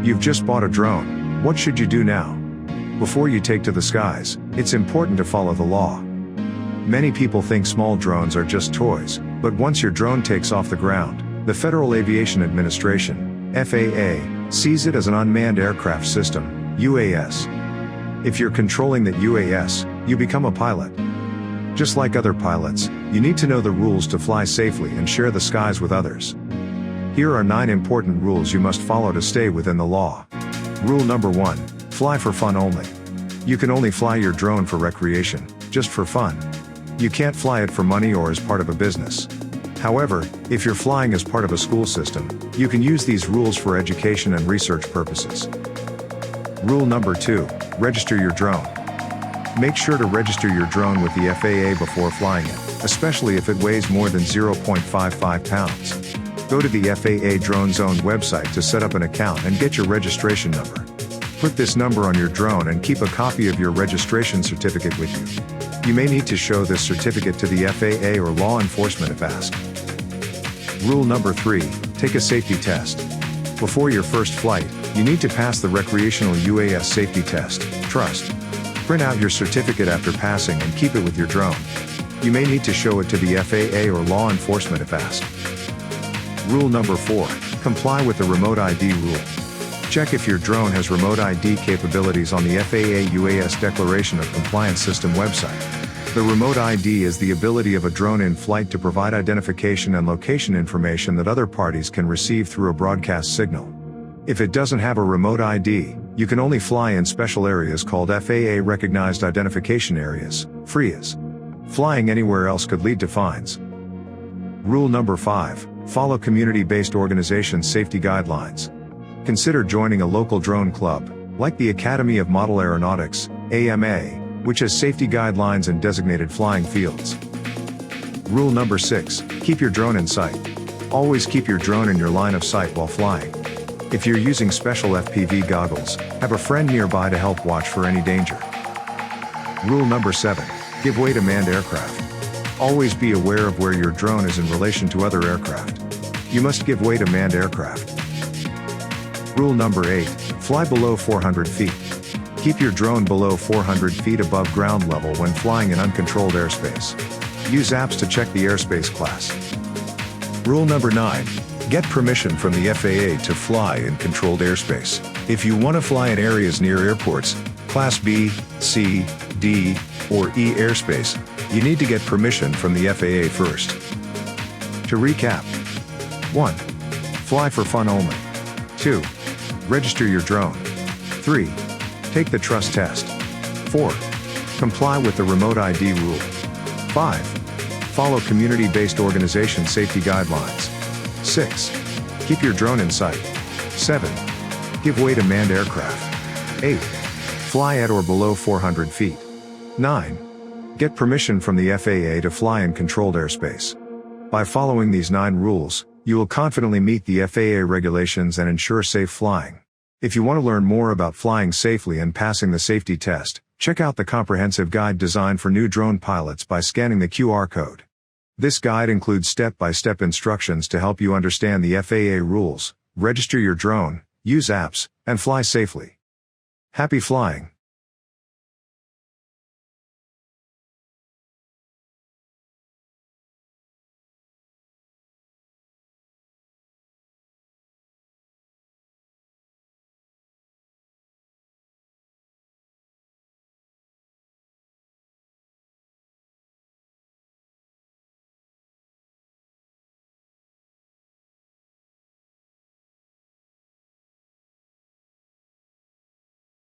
You've just bought a drone. What should you do now? Before you take to the skies, it's important to follow the law. Many people think small drones are just toys, but once your drone takes off the ground, the Federal Aviation Administration, FAA, sees it as an unmanned aircraft system, UAS. If you're controlling that UAS, you become a pilot. Just like other pilots, you need to know the rules to fly safely and share the skies with others. Here are 9 important rules you must follow to stay within the law. Rule number 1, fly for fun only. You can only fly your drone for recreation, just for fun. You can't fly it for money or as part of a business. However, if you're flying as part of a school system, you can use these rules for education and research purposes. Rule number 2, register your drone. Make sure to register your drone with the FAA before flying it, especially if it weighs more than 0.55 pounds. Go to the FAA Drone Zone website to set up an account and get your registration number. Put this number on your drone and keep a copy of your registration certificate with you. You may need to show this certificate to the FAA or law enforcement if asked. Rule number 3, take a safety test. Before your first flight, you need to pass the recreational UAS safety test, TRUST. Print out your certificate after passing and keep it with your drone. You may need to show it to the FAA or law enforcement if asked. Rule number 4, comply with the remote ID rule. Check if your drone has remote ID capabilities on the FAA UAS Declaration of Compliance System website. The remote ID is the ability of a drone in flight to provide identification and location information that other parties can receive through a broadcast signal. If it doesn't have a remote ID, you can only fly in special areas called FAA Recognized Identification Areas, FRIAs. Flying anywhere else could lead to fines. Rule number 5, follow community-based organization safety guidelines. Consider joining a local drone club, like the Academy of Model Aeronautics, AMA, which has safety guidelines and designated flying fields. Rule number 6, keep your drone in sight. Always keep your drone in your line of sight while flying. If you're using special FPV goggles, have a friend nearby to help watch for any danger. Rule number 7, give way to manned aircraft. Always be aware of where your drone is in relation to other aircraft. You must give way to manned aircraft. Rule number 8, fly below 400 feet. Keep your drone below 400 feet above ground level when flying in uncontrolled airspace. Use apps to check the airspace class. Rule number 9, get permission from the FAA to fly in controlled airspace. If you want to fly in areas near airports, Class B, C, D, or E airspace, you need to get permission from the FAA first. To recap: 1. Fly for fun only. 2. Register your drone. 3. Take the TRUST test. 4. Comply with the remote ID rule. 5. Follow community-based organization safety guidelines. 6. Keep your drone in sight. 7. Give way to manned aircraft. 8. Fly at or below 400 feet. 9. Get permission from the FAA to fly in controlled airspace. By following these 9 rules, you will confidently meet the FAA regulations and ensure safe flying. If you want to learn more about flying safely and passing the safety test, check out the comprehensive guide designed for new drone pilots by scanning the QR code. This guide includes step-by-step instructions to help you understand the FAA rules, register your drone, use apps, and fly safely. Happy flying!